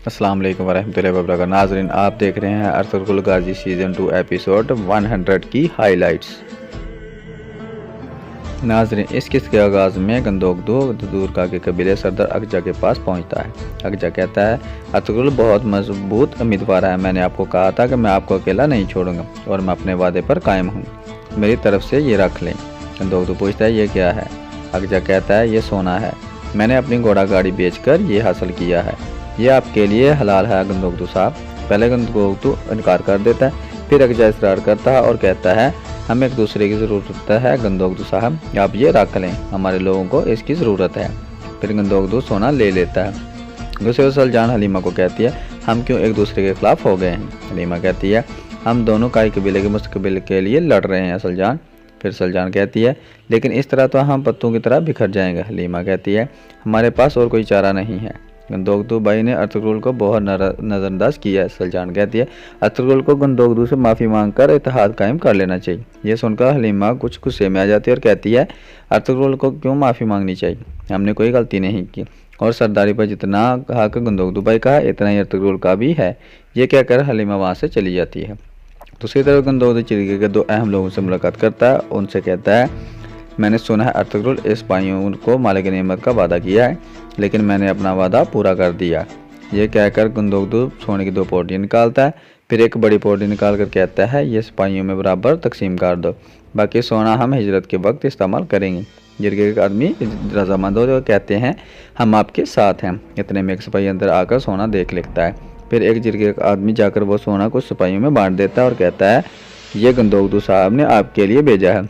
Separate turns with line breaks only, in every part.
अस्सलाम वालेकुम वरहमतुल्लाहि वबरकातुहू। नाज़रीन, आप देख रहे हैं अर्तुगरुल गाज़ी सीज़न 2 एपिसोड 100 की हाइलाइट्स। नाज़रीन, इस किस्से के आगाज़ में गंदोगदू दूरका के कबीले सरदार अकजा के पास पहुंचता है। अकजा कहता है, अर्तुगरुल बहुत मजबूत उम्मीदवार है। मैंने आपको कहा था कि मैं आपको अकेला नहीं छोड़ूंगा और मैं अपने वादे पर कायम हूँ। मेरी तरफ से ये रख लें। गंदोगदू पूछता है, ये क्या है? अकजा कहता है, ये सोना है। मैंने अपनी घोड़ा गाड़ी बेचकर ये हासिल किया है। ये आपके लिए हलाल है गंदोगदू साहब। पहले गंदोगदू इनकार कर देता है, फिर अकजा इसरार करता है और कहता है, हमें एक दूसरे की ज़रूरत है गंदोगदू साहब, आप ये रख लें, हमारे लोगों को इसकी ज़रूरत है। फिर गंदोगदू सोना ले लेता है। गुस्से में सलजान हलीमा को कहती है, हम क्यों एक दूसरे के खिलाफ हो गए हैं? हलीमा कहती है, हम दोनों काई कबीले के मुस्तकबिल के लिए लड़ रहे हैं सलजान। फिर सलजान कहती है, लेकिन इस तरह तो हम पत्तों की तरह बिखर जाएंगे। हलीमा कहती है, हमारे पास और कोई चारा नहीं है। गंदोगदू भाई ने अर्तुगरुल को बहुत नज़रअंदाज किया है। सलजान कहती है, अर्तुगरुल को गंदोगदू से माफ़ी मांगकर इत्तेहाद कायम कर लेना चाहिए। यह सुनकर हलीमा कुछ गुस्से में आ जाती है और कहती है, अर्तुगरुल को क्यों माफ़ी मांगनी चाहिए? हमने कोई गलती नहीं की और सरदारी पर जितना हक गंदोगदू भाई का है, इतना ही अर्तुगरुल का भी है। ये कहकर हलीमा वहाँ से चली जाती है। दूसरी तरफ गंदोगदू चिरगे के दो अहम लोगों से मुलाकात करता है। उनसे कहता है, मैंने सुना है अर्तुगरुल इस सिपाहियों को मालिक नेमत का वादा किया है, लेकिन मैंने अपना वादा पूरा कर दिया। ये कहकर गंदोगदू सोने की 2 पोटलियाँ निकालता है, फिर एक बड़ी पोटली निकाल कर कहता है, ये सिपाहियों में बराबर तकसीम कर दो, बाकी सोना हम हिजरत के वक्त इस्तेमाल करेंगे। जिरगे के आदमी रजामंद हो कहते हैं, हम आपके साथ हैं। इतने में एक सिपाही अंदर आकर सोना देख लेता है। फिर एक जिरगे का आदमी जाकर वो सोना कुछ सिपाहियों में बांट देता है और कहता है, ये गंदोगदू साहब ने आपके लिए भेजा है।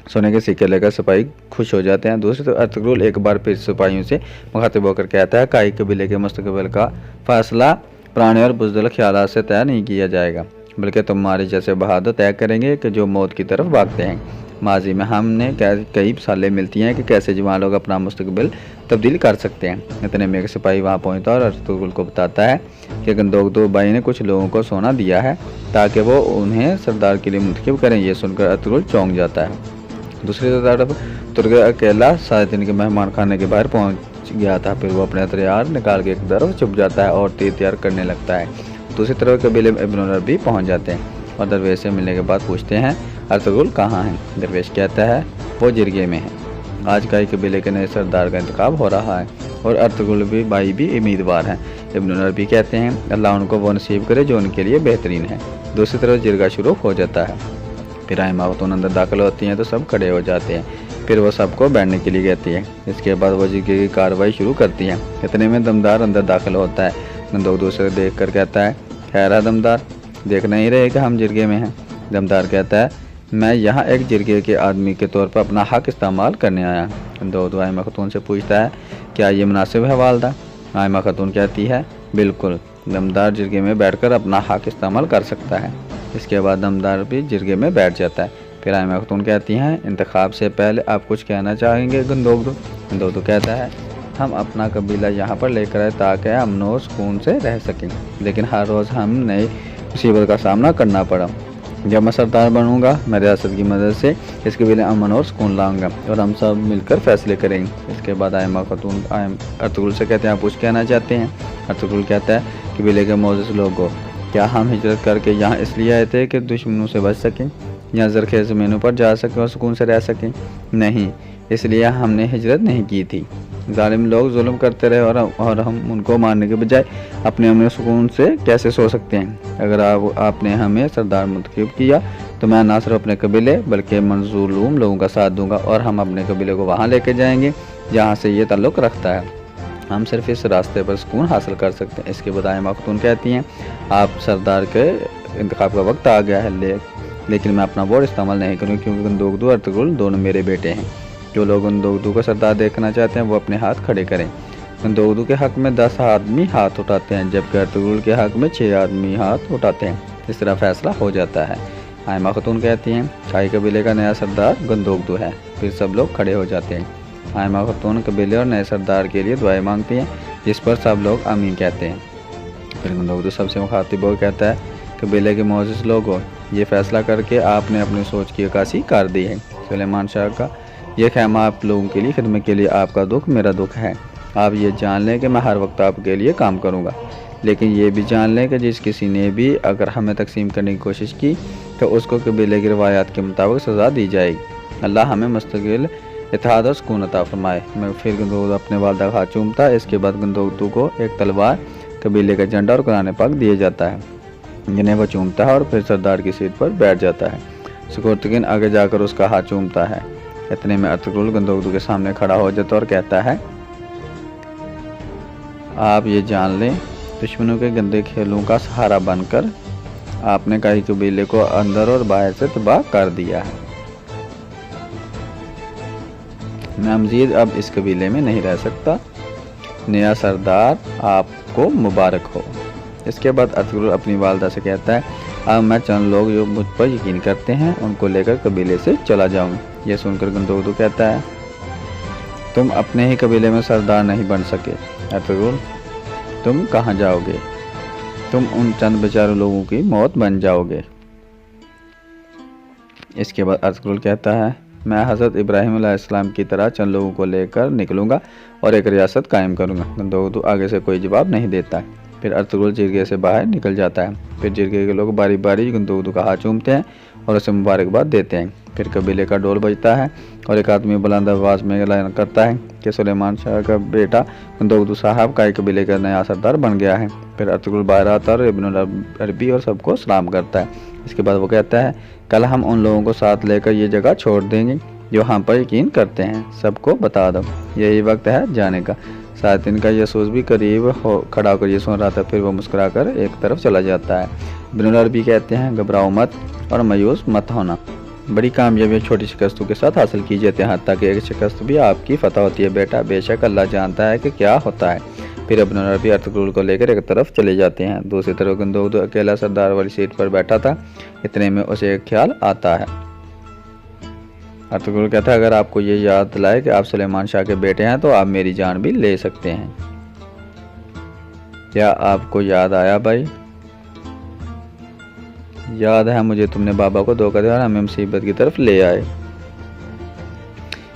सोने के सिक्के लेकर सिपाही खुश हो जाते हैं। दूसरी तरफ अर्तुगरुल एक बार फिर सिपाहियों से मुखातिब होकर कहता है, काई कबीले के मुस्तकबिल का फैसला पुराने और बुज़दिल ख्यालात से तय नहीं किया जाएगा, बल्कि तुम्हारे जैसे बहादुर तय करेंगे कि जो मौत की तरफ भागते हैं। माजी में हमने कई सालें मिलती हैं कि कैसे जवान लोग अपना मुस्तकबिल तब्दील कर सकते हैं। इतने में एक सिपाही वहाँ पहुँचता है और अर्तुगरुल को बताता है कि गंदोगदू भाई ने कुछ लोगों को सोना दिया है ताकि वो उन्हें सरदार के लिए मुंतखब करें। ये सुनकर अर्तुगरुल चौंक जाता है। दूसरी तरफ तुर्गे अकेला सारे दिन के मेहमान खाने के बाहर पहुंच गया था। फिर वो अपने हथियार निकाल के एक तरफ छुप जाता है और तीर तैयार करने लगता है। दूसरी तरफ कबीले में इब्न उमर भी पहुंच जाते हैं और दरवेश से मिलने के बाद पूछते हैं, अर्तुगरुल कहाँ हैं? दरवेश कहता है, वो जिरगे में है। आज काई कबीले के नए सरदार का इंतखाब हो रहा है और अर्तुगरुल भाई भी उम्मीदवार हैं। इब्न उमर भी कहते हैं, अल्लाह उनको वो नसीब करे जो उनके लिए बेहतरीन है। दूसरी तरफ जिरगा शुरू हो जाता है। फिर आइमा खातून अंदर दाखिल होती हैं तो सब खड़े हो जाते हैं। फिर वो सबको बैठने के लिए कहती है। इसके बाद वो जिरगे की कार्रवाई शुरू करती है। इतने में दमदार अंदर दाखिल होता है। गंदोगदू से देख कर कहता है, खैर है दमदार, देख नहीं रहे कि हम जिरगे में हैं? दमदार कहता है, मैं यहाँ एक जिरगे के आदमी के तौर पर अपना हक इस्तेमाल करने आया। गंदोगदू आइमा खातून से पूछता है, क्या ये मुनासिब है वालदा? आइमा खातून कहती है, बिल्कुल, दमदार जिरगे में बैठकर अपना हक इस्तेमाल कर सकता है। इसके बाद दमदार भी जिरगे में बैठ जाता है। फिर आइमा खातून कहती हैं, इंतखाब से पहले आप कुछ कहना चाहेंगे गंदोगदू? गंदोगदू कहता है, हम अपना कबीला यहाँ पर लेकर आए ताकि अमन और सुकून से रह सकें, लेकिन हर रोज़ हम नई मुसीबत का सामना करना पड़ा। जब मैं सरदार बनूंगा, मैं रियासत की मदद से इस कबीले अमन और सुकून लाऊंगा और हम सब मिलकर फैसले करेंगे। इसके बाद आइमा खातून अर्तुगरुल से कहते हैं, आप कुछ कहना चाहते हैं? अर्तुगरुल कहता है, कबीले के मोअज़्ज़ज़ लोगों, क्या हम हिजरत करके यहाँ इसलिए आए थे कि दुश्मनों से बच सकें, या ज़रख़ेज़ ज़मीनों पर जा सकें और सुकून से रह सकें? नहीं, इसलिए हमने हिजरत नहीं की थी। जालिम लोग जुल्म करते रहे और हम उनको मारने के बजाय अपने अमन सुकून से कैसे सो सकते हैं? अगर आपने हमें सरदार मुंतखब किया तो मैं ना सिर्फ अपने कबीले बल्कि मंजूलूम लोगों का साथ दूंगा और हम अपने कबीले को वहाँ लेके जाएंगे जहाँ से ये ताल्लुक़ रखता है। हम सिर्फ इस रास्ते पर सुकून हासिल कर सकते हैं। इसके बाद आइमा खातून कहती हैं, आप सरदार के इंतखाब का वक्त आ गया है, लेकिन मैं अपना वोट इस्तेमाल नहीं करूँगी क्योंकि गंदोगदू और अर्तुगरुल दोनों मेरे बेटे हैं। जो लोग गंदोगदू का सरदार देखना चाहते हैं वो अपने हाथ खड़े करें। गंदोगदू के हक़ में 10 आदमी हाथ उठाते हैं, जबकि अर्तुगरुल के हक़ में 6 आदमी हाथ उठाते हैं। इस तरह फैसला हो जाता है। आइमा खातून कहती हैं, काई कबीले का नया सरदार गंदोगदू है। फिर सब लोग खड़े हो जाते हैं। आइमा खातून कबीले और नए सरदार के लिए दुआएं मांगती हैं, जिस पर सब लोग आमीन कहते हैं। फिर गंदोगदू सबसे मुखातिब हो कहता है, कबीले के मोअज़्ज़ज़ लोगों, ये फैसला करके आपने अपनी सोच की अक्कासी कर दी है। सुलेमान शाह का ये ख़ैमा आप लोगों के लिए खिदमत के लिए, आपका दुख मेरा दुख है। आप ये जान लें कि मैं हर वक्त आपके लिए काम करूँगा, लेकिन ये भी जान लें कि जिस किसी ने भी अगर हमें तकसीम करने की कोशिश की तो उसको कबीले की रवायात के मुताबिक सज़ा दी जाएगी। अल्लाह हमें मुस्तकिल इत्तेहाद और सुकून अता फरमाए। मैं फिर गंदोगदू अपने वालदा का हाथ चूमता। इसके बाद गंदोगदू को एक तलवार, कबीले का झंडा और कुरान पाक दिया जाता है, जिन्हें वह चूमता है और फिर सरदार की सीट पर बैठ जाता है। सुकुर्तगिन आगे जाकर उसका हाथ चूमता है। इतने में अर्तुगरुल गंदोगदू के सामने खड़ा हो जाता और कहता है, आप ये जान लें, दुश्मनों के गंदे खेलों का सहारा बनकर आपने कई कबीले को अंदर और बाहर से तबाह कर दिया है। मैं मज़ीद अब इस कबीले में नहीं रह सकता। नया सरदार आपको मुबारक हो। इसके बाद अर्तुगरुल अपनी वालदा से कहता है, अब मैं चंद लोग जो मुझ पर यकीन करते हैं उनको लेकर कबीले से चला जाऊँ। यह सुनकर गंदोगदू कहता है, तुम अपने ही कबीले में सरदार नहीं बन सके अर्तुगरुल, तुम कहाँ जाओगे? तुम उन चंद बेचारे लोगों की मौत बन जाओगे। इसके बाद अर्तुगरुल कहता है, मैं हज़रत इब्राहीम अलैहिस्सलाम की तरह चंद लोगों को लेकर निकलूँगा और एक रियासत कायम करूँगा। गंदोगदू आगे से कोई जवाब नहीं देता है। फिर अर्तुगरुल जिरगे से बाहर निकल जाता है। फिर जिरगे के लोग बारी बारी गंदोगदू का हाथ चूमते हैं और उसे मुबारकबाद देते हैं। फिर कबीले का ढोल बजता है और एक आदमी बुलंद आवाज़ में ऐलान करता है कि सुलेमान शाह का बेटा गंदोगदू साहब काई कबीले का नया सरदार बन गया है। फिर अर्तुगरुल बाहर आता और इब्न अरबी और सबको सलाम करता है। इसके बाद वो कहता है, कल हम उन लोगों को साथ लेकर ये जगह छोड़ देंगे जो हम पर यकीन करते हैं। सबको बता दो यही वक्त है जाने का। सातिन का यसूस भी करीब खड़ा होकर ये सुन रहा था। फिर वो मुस्कुराकर एक तरफ चला जाता है। इब्न अरबी कहते हैं, घबराओ मत और मायूस मत होना। बड़ी कामयाबियाँ छोटी शिकस्तों के साथ हासिल की जाती हैं, हत्ता कि एक शिकस्त भी आपकी फतह होती है बेटा। बेशक अल्लाह जानता है कि क्या होता है। फिर इब्न अरबी अर्तुगरुल को लेकर एक तरफ चले जाते हैं। दूसरी तरफ गंदोगदू अकेला सरदार वाली सीट पर बैठा था। इतने में उसे एक ख्याल आता है। अर्तुगरुल कहता है, अगर आपको ये याद दिलाए कि आप सुलेमान शाह के बेटे हैं तो आप मेरी जान भी ले सकते हैं। क्या आपको याद आया भाई? याद है मुझे, तुमने बाबा को धोखा दिया और हमें मुसीबत की तरफ ले आए।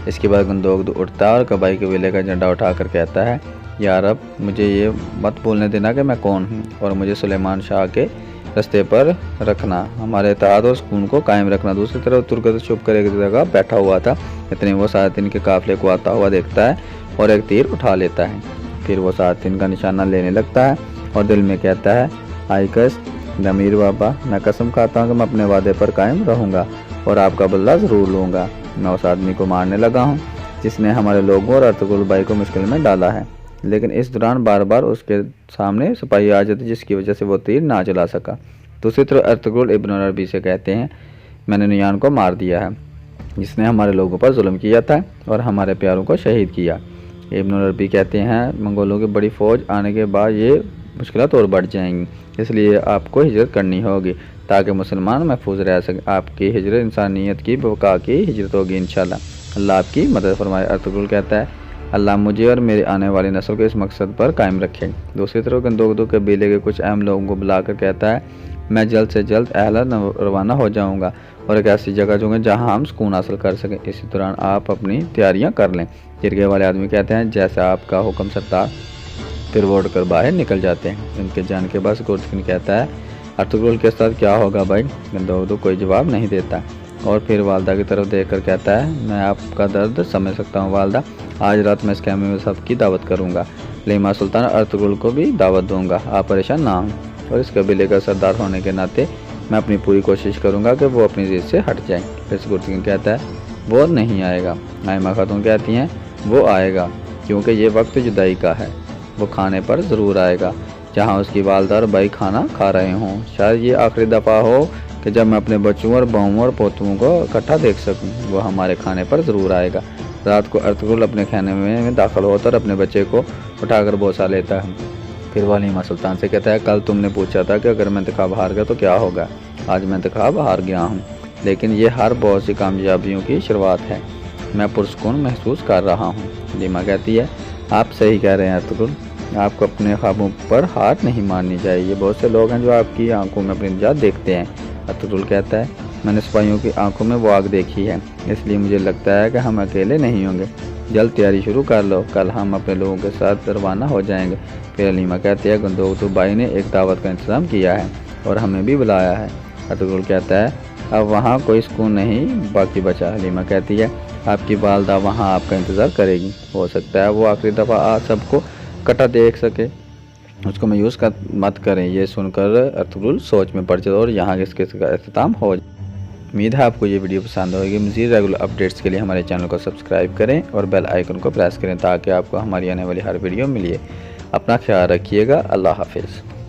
इसके बाद गंदोगदू उठता है और कबाई कबीले का झंडा उठाकर कहता है, यार अब मुझे ये मत भूलने देना कि मैं कौन हूँ और मुझे सुलेमान शाह के रास्ते पर रखना, हमारे इत्तेहाद और सुकून को कायम रखना। दूसरी तरफ तुर्कत छुप कर एक जगह बैठा हुआ था। इतने वो सातिन के काफिले को आता हुआ देखता है और एक तीर उठा लेता है। फिर वो सातिन का निशाना लेने लगता है और दिल में कहता है, आइकस दमीर बाबा, मैं कसम खाता हूँ कि मैं अपने वादे पर कायम रहूँगा और आपका बदला ज़रूर लूँगा। मैं उस आदमी को मारने लगा हूँ जिसने हमारे लोगों और अर्तुगरुल भाई को मुश्किल में डाला है, लेकिन इस दौरान बार बार उसके सामने सिपाही आ जाते जिसकी वजह से वो तीर ना चला सका। दूसरी तरफ अर्तुगरुल इब्न अरबी से कहते हैं, मैंने नुयान को मार दिया है जिसने हमारे लोगों पर जुल्म किया था और हमारे प्यारों को शहीद किया। इब्न अरबी कहते हैं, मंगोलों की बड़ी फ़ौज आने के बाद ये मुश्किलात और बढ़ जाएंगी, इसलिए आपको हिजरत करनी होगी ताकि मुसलमान महफूज रह सके। आपकी हिजरत इंसानियत की बका की हिजरत होगी इंशाल्लाह। अल्लाह आपकी मदद फरमाए। अर्तुगरुल कहता है, अल्लाह मुझे और मेरे आने वाली नस्ल को इस मकसद पर कायम रखे। दूसरी तरफ गंदोगदू कबीले के कुछ अहम लोगों को बुलाकर कहता है, मैं जल्द से जल्द अहला रवाना हो जाऊंगा और एक ऐसी जगह जाऊँगा जहाँ हम सुकून हासिल कर सकें। इसी दौरान आप अपनी तैयारियाँ कर लें। जिरगे वाले आदमी कहते हैं, जैसा आपका हुक्म सरदार। फिर वो उड़कर बाहर निकल जाते हैं। उनके जाने के बाद सुकुर्तगिन कहता है, अर्तुगरुल के साथ क्या होगा भाई? गंदोगदू कोई जवाब नहीं देता और फिर वालदा की तरफ देखकर कहता है, मैं आपका दर्द समझ सकता हूँ वालदा, आज रात मैं इस कैमे में सबकी दावत करूँगा, लेमा सुल्तान अर्तुगरुल को भी दावत दूँगा, आप परेशान ना हों। और इस कबीले का सरदार होने के नाते मैं अपनी पूरी कोशिश करूँगा कि वो अपनी जिद से हट जाए। फिर सुकुर्तगिन कहता है, वो नहीं आएगा। नाइमा खातून कहती हैं, वो आएगा क्योंकि ये वक्त जुदाई का है, वो खाने पर ज़रूर आएगा जहाँ उसकी वालदा और भाई खाना खा रहे हों। शायद ये आखिरी दफ़ा हो कि जब मैं अपने बच्चों और बहुओं और पोतों को इकट्ठा देख सकूं। वो हमारे खाने पर ज़रूर आएगा। रात को अर्तुगरुल अपने खाने में दाखिल होता और अपने बच्चे को उठाकर बोसा लेता है। फिर वह लीमा सुल्तान से कहता है, कल तुमने पूछा था कि अगर मैं इंतखाब हार गया तो क्या होगा। आज मैं इंतखाब हार गया हूँ, लेकिन ये हार बहुत सी कामयाबियों की शुरुआत है। मैं पुरसकून महसूस कर रहा हूँ। लीमा कहती है, आप सही कह रहे हैं अर्तुगरुल, आपको अपने ख्वाबों पर हार नहीं माननी चाहिए। बहुत से लोग हैं जो आपकी आंखों में अपनी निजात देखते हैं। अर्तुगरुल कहता है, मैंने सिपाहियों की आंखों में वो आग देखी है, इसलिए मुझे लगता है कि हम अकेले नहीं होंगे। जल्द तैयारी शुरू कर लो, कल हम अपने लोगों के साथ रवाना हो जाएंगे। फिर हलीमा कहती है गंदोक भाई ने एक दावत का इंतज़ाम किया है और हमें भी बुलाया है। अर्तुगरुल कहता है अब वहाँ कोई सुकून नहीं बाकी बचा। हलीमा कहती है आपकी वालदा वहाँ आपका इंतज़ार करेगी, हो सकता है वो आखिरी दफ़ा आज सबको इकट्ठा देख सके, उसको मायूस मत करें। ये सुनकर अर्तुगरुल सोच में पड़ जाता और यहाँ इसके अख्ताम हो जाए। उम्मीद है आपको ये वीडियो पसंद होगी। मज़ीद रेगुलर अपडेट्स के लिए हमारे चैनल को सब्सक्राइब करें और बेल आइकन को प्रेस करें ताकि आपको हमारी आने वाली हर वीडियो मिले। अपना ख्याल रखिएगा। अल्लाह हाफिज़।